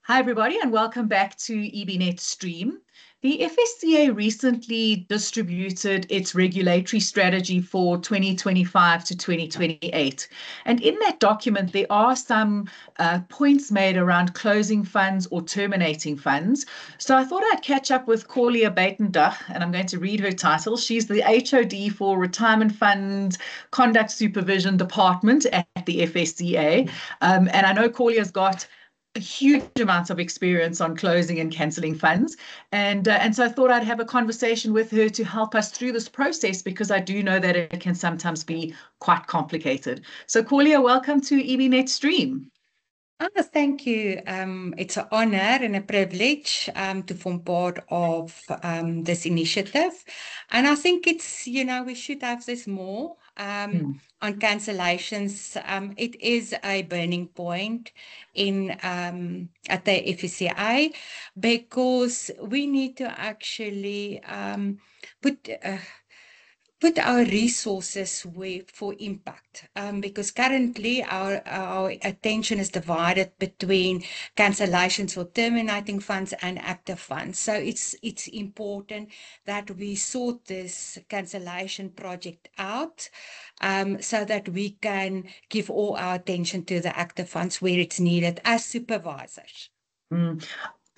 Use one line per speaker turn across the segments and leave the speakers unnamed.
Hi, everybody, and welcome back to EBNet Stream. The FSCA recently distributed its regulatory strategy for 2025 to 2028. And in that document, there are some points made around closing funds or terminating funds. So I thought I'd catch up with Corlia Buitendug, and I'm going to read her title. She's the HOD for Retirement Fund Conduct Supervision Department at the FSCA. And I know Corlia's got a huge amount of experience on closing and cancelling funds. And so I thought I'd have a conversation with her to help us through this process, because I do know that it can sometimes be quite complicated. So Corlia, welcome to EBNet Stream.
Oh, thank you. It's an honor and a privilege to form part of this initiative. And I think it's, we should have this more on cancellations. It is a burning point at the FSCA, because we need to actually put our resources for impact, because currently our attention is divided between cancellations for terminating funds and active funds. So it's important that we sort this cancellation project out, so that we can give all our attention to the active funds where it's needed as supervisors.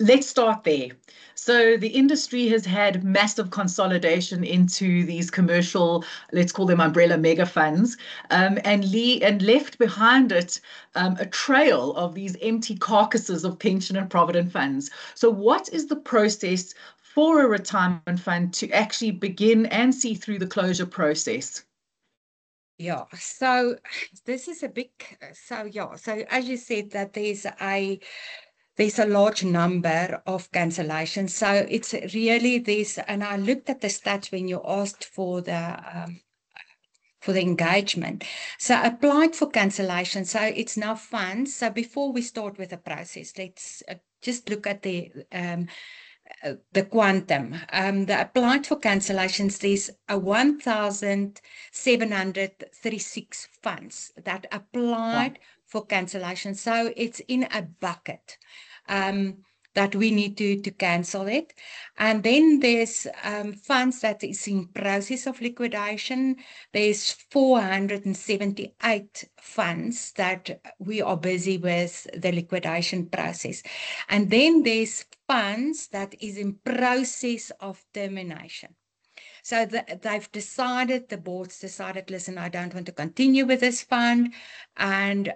Let's start there. So the industry has had massive consolidation into these commercial, let's call them umbrella mega funds, and left behind it a trail of these empty carcasses of pension and provident funds. So what is the process for a retirement fund to actually begin and see through the closure process?
Yeah, so this is so as you said, that there's a large number of cancellations. So it's really this, and I looked at the stats when you asked for the engagement. So applied for cancellation. So it's now funds. So before we start with the process, let's just look at the quantum. The applied for cancellations, there's 1,736 funds that applied for cancellation. So it's in a bucket that we need to cancel it. And then there's funds that is in process of liquidation. There's 478 funds that we are busy with the liquidation process. And then there's funds that is in process of termination. So the board's decided, listen, I don't want to continue with this fund, and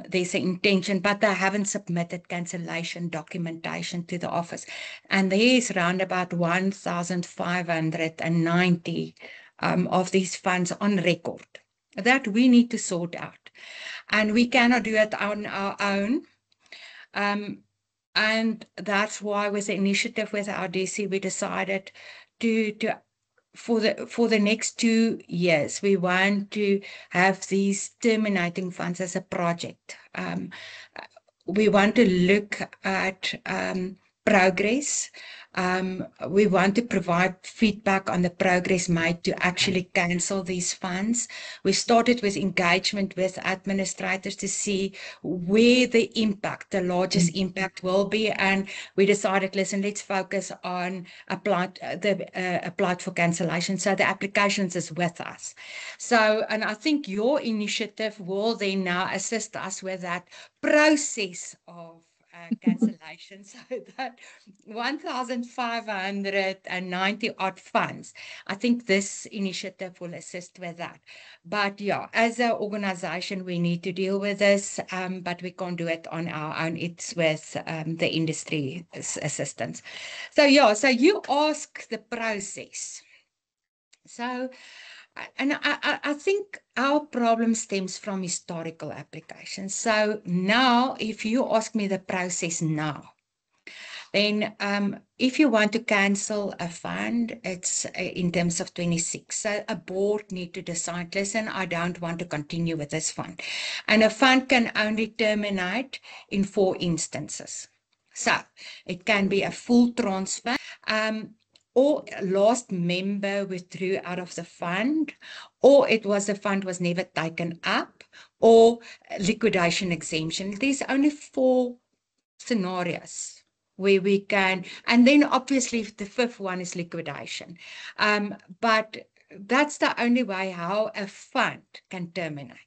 there's an intention, but they haven't submitted cancellation documentation to the office. And there is around about 1,590 of these funds on record that we need to sort out. And we cannot do it on our own. And that's why with the initiative with our DC, we decided for the next 2 years, we want to have these terminating funds as a project. We want to look at progress. We want to provide feedback on the progress made to actually cancel these funds. We started with engagement with administrators to see where the largest impact will be. And we decided, listen, let's focus on applied for cancellation. So the applications is with us. So, and I think your initiative will then now assist us with that process of cancellation, so that 1,590 odd funds. I think this initiative will assist with that. But yeah, as an organization, we need to deal with this, but we can't do it on our own. It's with the industry assistance. So yeah, so you ask the process. So, and I think our problem stems from historical applications. So now, if you ask me the process now, then if you want to cancel a fund, it's in terms of 26. So a board need to decide, listen, I don't want to continue with this fund. And a fund can only terminate in 4 instances. So it can be a full transfer, or a last member withdrew out of the fund, or the fund was never taken up, or liquidation exemption. There's only 4 scenarios where we can, and then obviously the 5th one is liquidation. But that's the only way how a fund can terminate.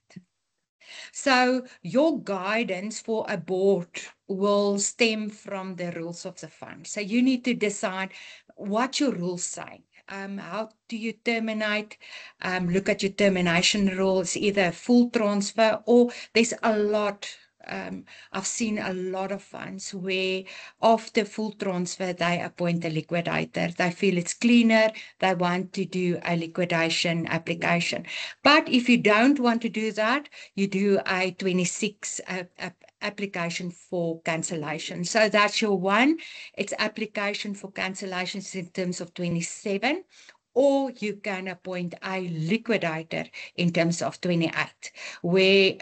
So your guidance for a board will stem from the rules of the fund. So you need to decide what your rules say. How do you terminate? Look at your termination rules, either a full transfer or there's a lot. I've seen a lot of funds where after full transfer, they appoint a liquidator. They feel it's cleaner. They want to do a liquidation application. But if you don't want to do that, you do a 26 application for cancellation. So that's your one. It's application for cancellations in terms of 27. Or you can appoint a liquidator in terms of 28, where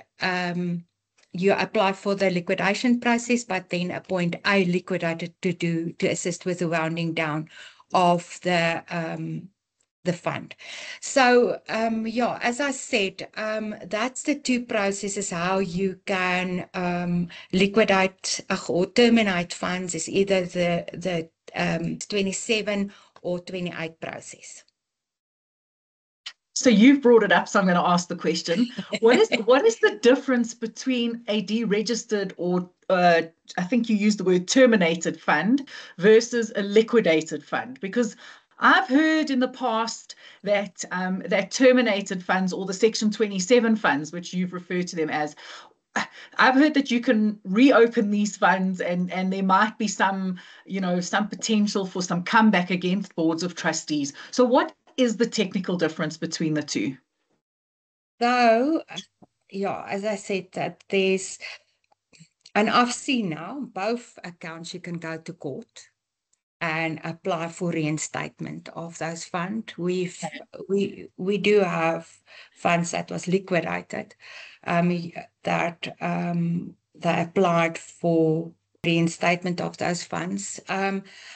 you apply for the liquidation process, but then appoint a liquidator to assist with the rounding down of the fund. So yeah, as I said, that's the 2 processes how you can liquidate or terminate funds, is either the 27 or 28 process.
So you've brought it up, so I'm going to ask the question. What is the difference between a deregistered or I think you used the word terminated fund versus a liquidated fund? Because I've heard in the past that that terminated funds, or the Section 27 funds, which you've referred to them as, I've heard that you can reopen these funds and there might be some, some potential for some comeback against boards of trustees. So what is the technical difference between the two?
So, yeah, as I said, that and I've seen now both accounts you can go to court and apply for reinstatement of those funds. We do have funds that was liquidated, that they applied for reinstatement of those funds.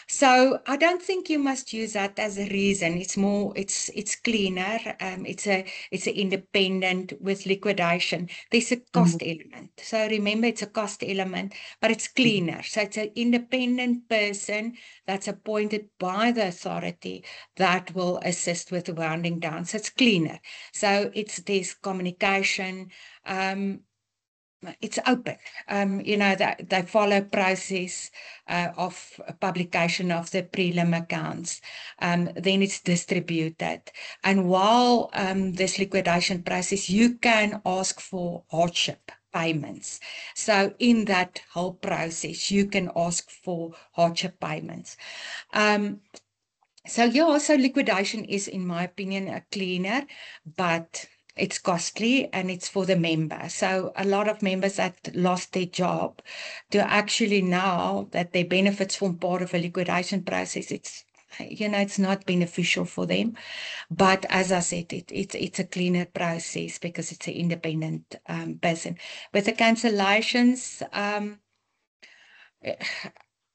So I don't think you must use that as a reason. It's more, it's cleaner. It's an independent with liquidation. There's a cost element. So remember, it's a cost element, but it's cleaner. So it's an independent person that's appointed by the authority that will assist with the rounding down. So it's cleaner. So there's communication. It's open, that they follow process of publication of the prelim accounts. Then it's distributed. And while this liquidation process, you can ask for hardship payments. So in that whole process, you can ask for hardship payments. So liquidation is, in my opinion, a cleaner, but it's costly and it's for the member. So a lot of members that lost their job, to actually now that their benefits form part of a liquidation process, it's not beneficial for them. But as I said, it's a cleaner process because it's an independent person. With the cancellations,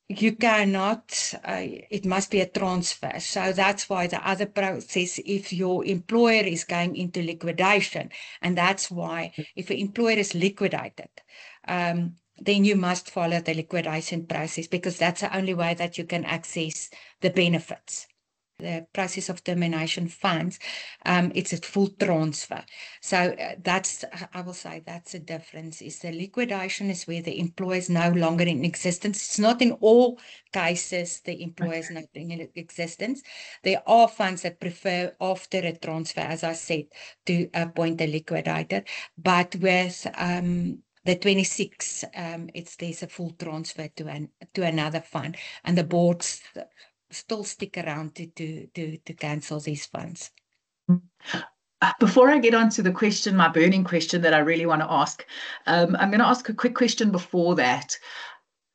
you cannot, it must be a transfer. So that's why the other process, if your employer is going into liquidation, and that's why if an employer is liquidated, then you must follow the liquidation process, because that's the only way that you can access the benefits. The process of termination funds, it's a full transfer. So I will say that's the difference. Is the liquidation is where the employer is no longer in existence. It's not in all cases the employer is not in existence. There are funds that prefer after a transfer, as I said, to appoint a liquidator. But with the 26, there's a full transfer to another fund, and the boards still stick around to cancel these funds.
Before I get on to the question, my burning question that I really want to ask, I'm going to ask a quick question before that.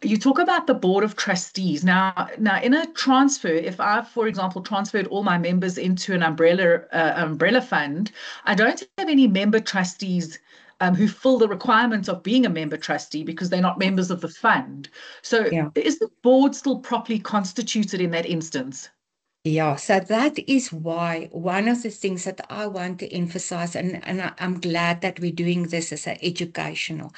You talk about the board of trustees. Now in a transfer, if I've, for example, transferred all my members into an umbrella fund, I don't have any member trustees who fill the requirements of being a member trustee because they're not members of the fund. So Is the board still properly constituted in that instance?
Yeah, so that is why one of the things that I want to emphasize, and I'm glad that we're doing this as an educational,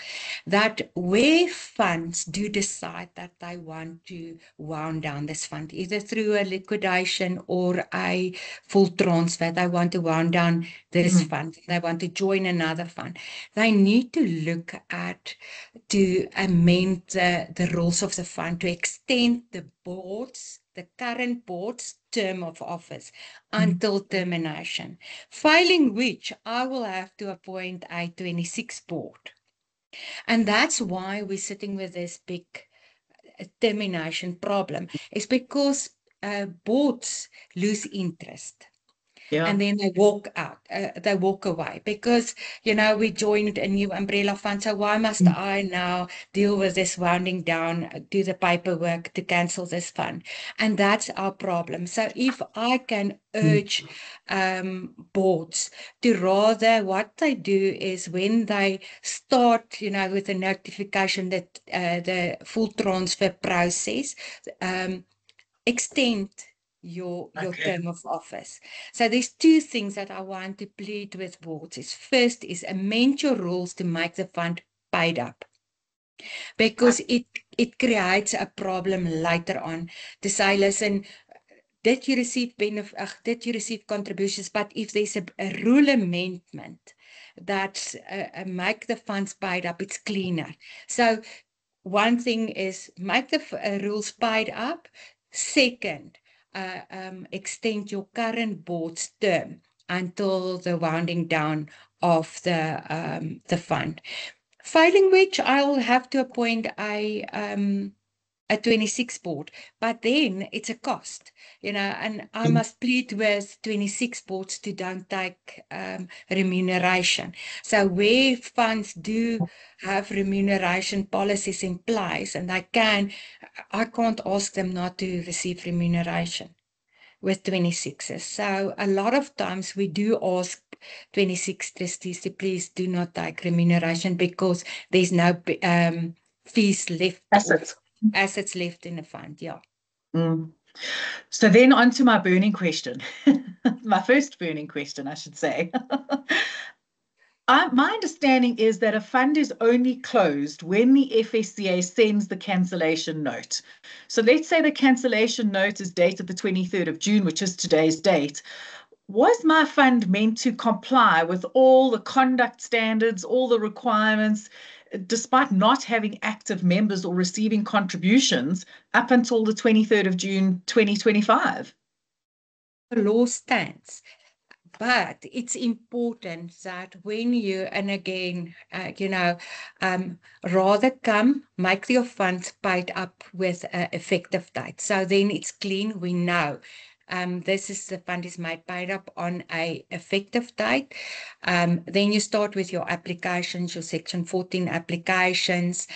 that where funds do decide that they want to wound down this fund, either through a liquidation or a full transfer, they want to wound down this fund, they want to join another fund, they need to look at to amend the rules of the fund to extend the current board's term of office until termination, failing which I will have to appoint a 26 board. And that's why we're sitting with this big termination problem, is because boards lose interest.
Yeah.
And then they walk out, they walk away because, we joined a new umbrella fund. So why must I now deal with this wounding down, do the paperwork to cancel this fund? And that's our problem. So if I can urge boards to rather, what they do is when they start, with a notification that the full transfer process, extend your term of office. So there's two things that I want to plead with boards. Is first is amend your rules to make the fund paid up, because it creates a problem later on to say, listen, did you receive contributions? But if there's a rule amendment that make the funds paid up, it's cleaner. So one thing is make the rules paid up. Second, extend your current board's term until the wounding down of the fund. Failing which, I'll have to appoint a 26 board, but then it's a cost, and I must plead with 26 boards to don't take remuneration. So where funds do have remuneration policies in place, and I can't ask them not to receive remuneration with 26s. So a lot of times we do ask 26 trustees to please do not take remuneration because there's no fees left. Assets left in the fund, yeah.
So then on to my burning question, my first burning question, I should say. My understanding is that a fund is only closed when the FSCA sends the cancellation note. So let's say the cancellation note is dated the 23rd of June, which is today's date. Was my fund meant to comply with all the conduct standards, all the requirements, despite not having active members or receiving contributions up until the 23rd of June, 2025?
The law stands. But it's important that when you, and again, rather make your funds paid up with an effective date. So then it's clean. We know the fund is made paid up on a effective date. Then you start with your applications, your Section 14 applications.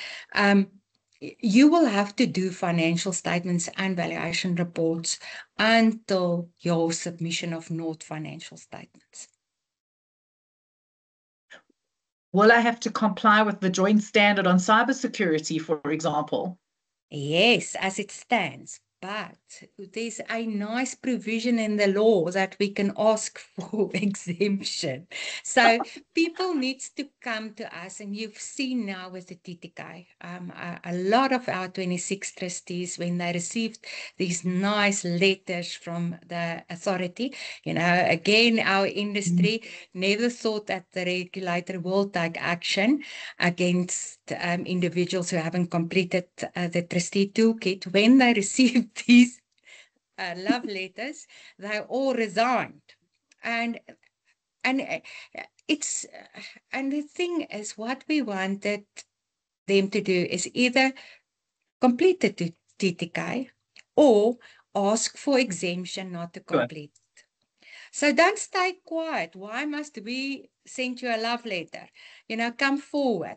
You will have to do financial statements and valuation reports until your submission of North financial statements.
Will I have to comply with the joint standard on cybersecurity, for example?
Yes, as it stands. But there's a nice provision in the law that we can ask for exemption. So people need to come to us, and you've seen now with the TTK, a lot of our 26 trustees, when they received these nice letters from the authority, again, our industry never thought that the regulator will take action against individuals who haven't completed the trustee toolkit. When they received these love letters, they all resigned. And it's and the thing is, what we wanted them to do is either complete the TTK or ask for exemption not to complete it. So don't stay quiet. Why must we send you a love letter? Come forward.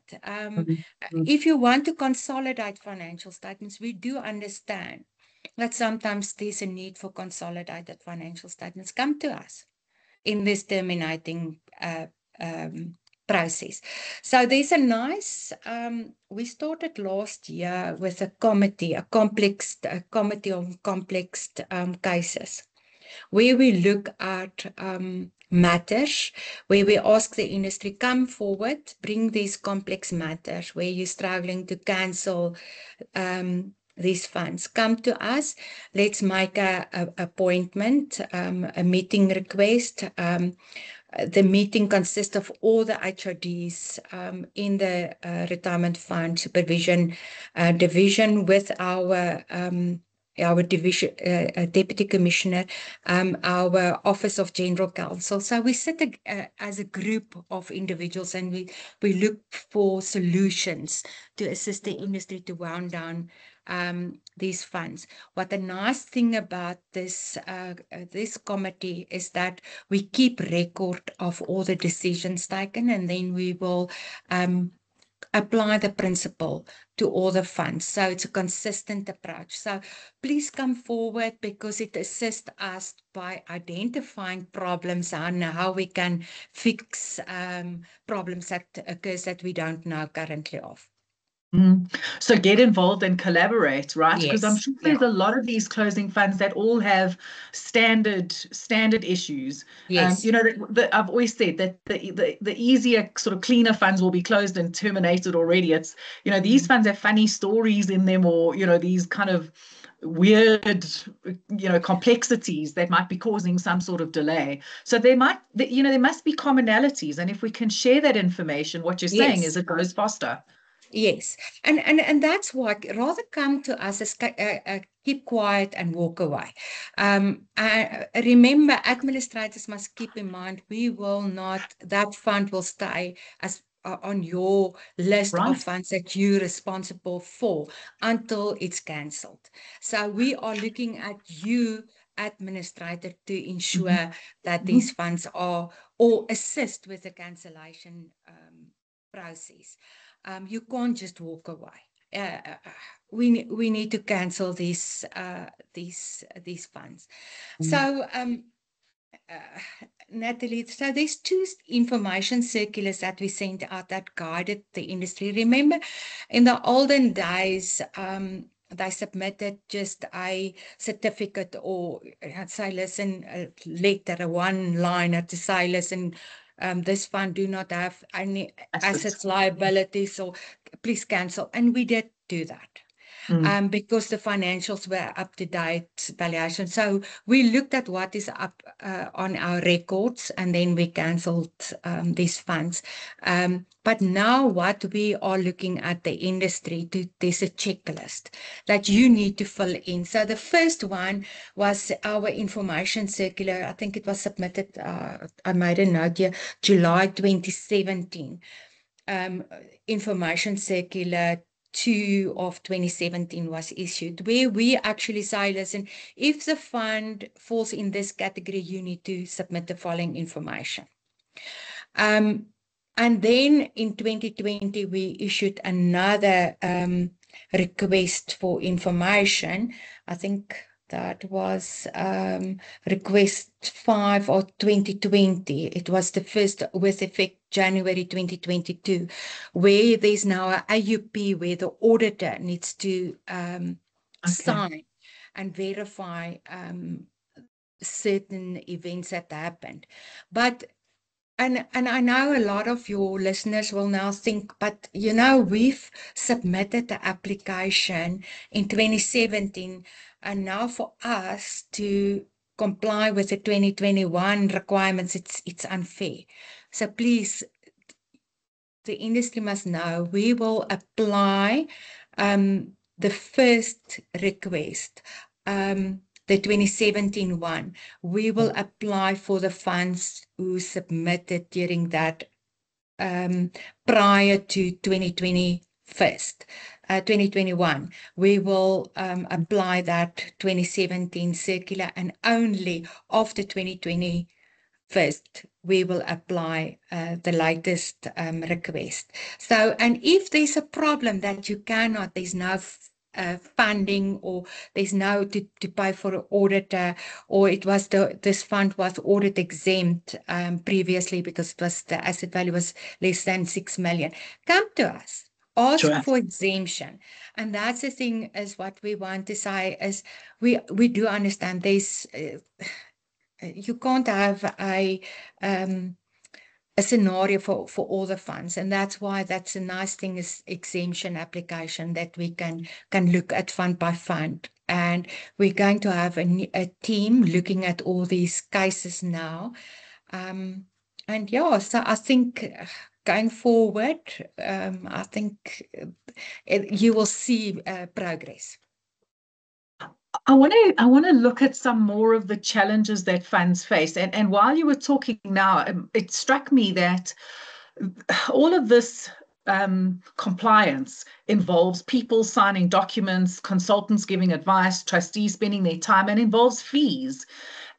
If you want to consolidate financial statements, we do understand that sometimes there's a need for consolidated financial statements. Come to us in this terminating process. So there's a nice, we started last year with a committee on complex cases. where we look at matters, where we ask the industry, come forward, bring these complex matters where you're struggling to cancel these funds. Come to us. Let's make a appointment, a meeting request. The meeting consists of all the HRDs in the retirement fund supervision division with our division deputy commissioner, our office of general counsel. So we sit as a group of individuals, and we look for solutions to assist the industry to wound down these funds. What the nice thing about this committee is that we keep record of all the decisions taken, and then we will apply the principle to all the funds. So it's a consistent approach. So please come forward, because it assists us by identifying problems and how we can fix problems that occurs that we don't know currently of.
So get involved and collaborate, right? Because I'm
Yes.
sure there's a lot of these closing funds that all have standard issues.
Yes.
I've always said that the easier, sort of cleaner funds will be closed and terminated already. It's, these funds have funny stories in them, or, these kind of weird, complexities that might be causing some sort of delay. So there must be commonalities. And if we can share that information, what you're saying is it goes faster.
Yes, and that's what, rather come to us as keep quiet and walk away. Remember, administrators must keep in mind, that fund will stay as on your list of funds that you're responsible for until it's cancelled. So we are looking at you, administrator, to ensure that these funds are, or assist with the cancellation process. You can't just walk away. We need to cancel these funds. So Natalie, so there's 2 information circulars that we sent out that guided the industry. Remember, in the olden days, they submitted just a certificate, or say, listen, a letter, a one-liner to say, listen, this fund do not have any assets, liabilities, so please cancel. And we did do that. Because the financials were up-to-date valuation. So we looked at what is up on our records, and then we cancelled these funds. But now what we are looking at the industry, there's a checklist that you need to fill in. So the first one was our information circular. I think it was submitted, I made a note here, July 2017. Information circular 2 of 2017 was issued, where we actually say, listen, if the fund falls in this category, you need to submit the following information. And then in 2020, we issued another request for information. I think that was request 5 of 2020. It was the first with effect January 2022, where there's now a AUP where the auditor needs to sign and verify certain events that happened. But and I know a lot of your listeners will now think, but we've submitted the application in 2017, and now for us to comply with the 2021 requirements, it's unfair. So please, the industry must know, we will apply the first request, the 2017 one. We will apply for the funds who submitted during that prior to 2021. We will apply that 2017 circular, and only after 2021 we will apply the latest request. So, and if there's a problem that you cannot, there's no funding, or there's no to pay for an auditor, or this fund was audit exempt previously because the asset value was less than 6 million. Come to us. Ask for exemption. And that's the thing, is what we want to say is we do understand there's you can't have a scenario for all the funds, and that's why that's a nice thing is exemption application that we can look at fund by fund, and we're going to have a team looking at all these cases now, and yeah, so I think going forward, I think you will see progress.
I want to look at some more of the challenges that funds face. And while you were talking now, it struck me that all of this compliance involves people signing documents, consultants giving advice, trustees spending their time, and involves fees.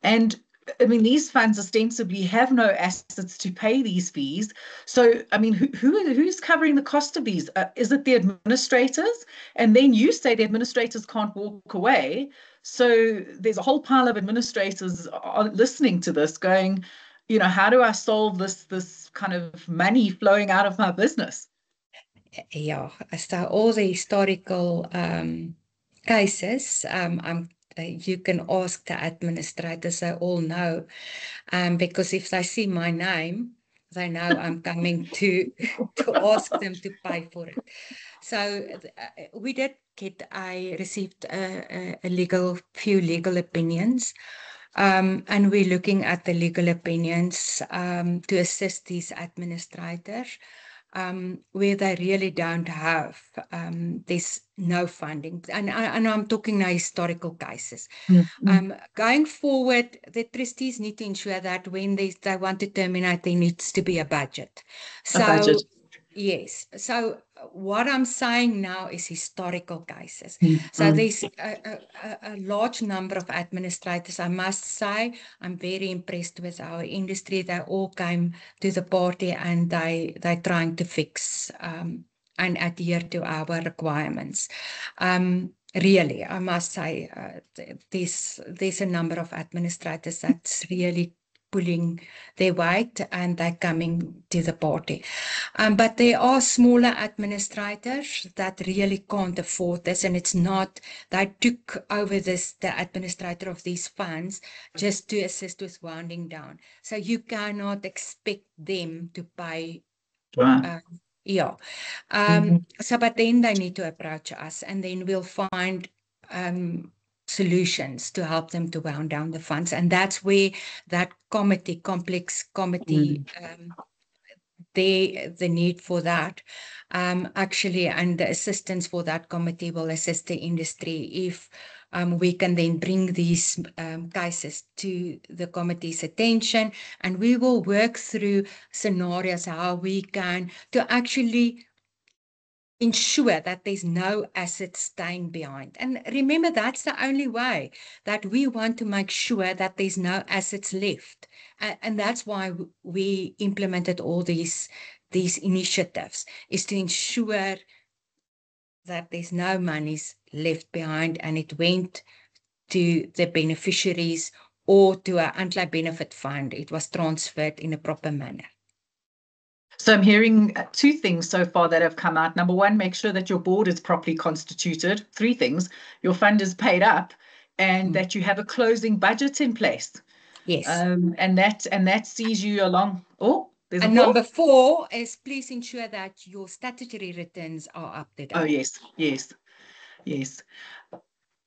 And I mean, these funds ostensibly have no assets to pay these fees. So, I mean, who's covering the cost of these? Is it the administrators? And then you say the administrators can't walk away. So there's a whole pile of administrators listening to this going, you know, how do I solve this kind of money flowing out of my business?
Yeah, so all the historical cases, you can ask the administrators, they all know, because if they see my name, they know I'm coming to ask them to pay for it. So we did received a few legal opinions, and we're looking at the legal opinions to assist these administrators. Where they really don't have, there's no funding. And I'm talking now historical cases. Going forward, the trustees need to ensure that when they want to terminate, there needs to be a budget.
A budget.
Yes. So what I'm saying now is historical cases.
Mm-hmm.
So there's a large number of administrators. I must say, I'm very impressed with our industry. They all came to the party and they're trying to fix and adhere to our requirements. Really, I must say, there's a number of administrators that's really pulling their weight and they're coming to the party. But there are smaller administrators that really can't afford this, and it's not, they took over the administrator of these funds just to assist with winding down. So you cannot expect them to pay.
Wow.
So, but then they need to approach us, and then we'll find solutions to help them to wound down the funds. And that's where that complex committee, the need for that, actually, and the assistance for that committee will assist the industry if we can then bring these cases to the committee's attention, and we will work through scenarios how we can to actually ensure that there's no assets staying behind. And remember, that's the only way that we want to make sure that there's no assets left. And that's why we implemented all these initiatives, is to ensure that there's no monies left behind and it went to the beneficiaries or to an anti-benefit fund. It was transferred in a proper manner.
So I'm hearing two things so far that have come out. Number one, make sure that your board is properly constituted. Three things: your fund is paid up, and that you have a closing budget in place.
Yes.
And that sees you along. Oh, there's
and number 4 is please ensure that your statutory returns are up to date.
Oh, yes.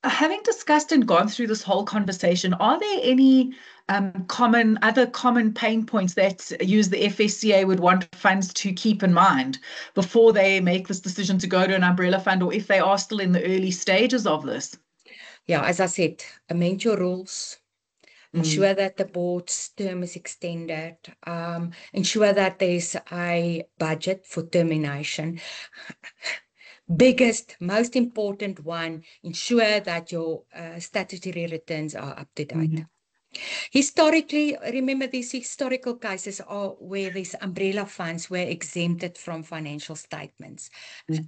Having discussed and gone through this whole conversation, are there any other common pain points that you as the FSCA would want funds to keep in mind before they make this decision to go to an umbrella fund, or if they are still in the early stages of this?
Yeah, as I said, amend your rules. Ensure that the board's term is extended. Ensure that there's a budget for termination. Biggest, most important one, ensure that your statutory returns are up to date. Historically, remember these historical cases are where these umbrella funds were exempted from financial statements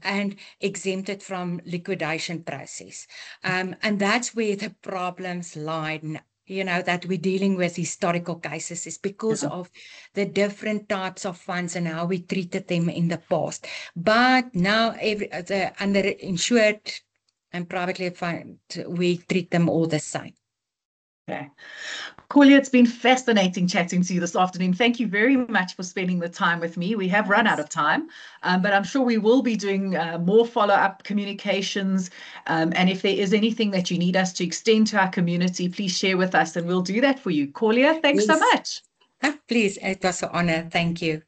and exempted from liquidation process. And that's where the problems lie now. You know, that we're dealing with historical cases is because of the different types of funds and how we treated them in the past. But now the underinsured and privately funded, we treat them all the same.
Okay. Corlia, it's been fascinating chatting to you this afternoon. Thank you very much for spending the time with me. We have run out of time, but I'm sure we will be doing more follow-up communications. And if there is anything that you need us to extend to our community, please share with us and we'll do that for you. Corlia, thanks so
Yes.
much.
Please, it was an honor. Thank you.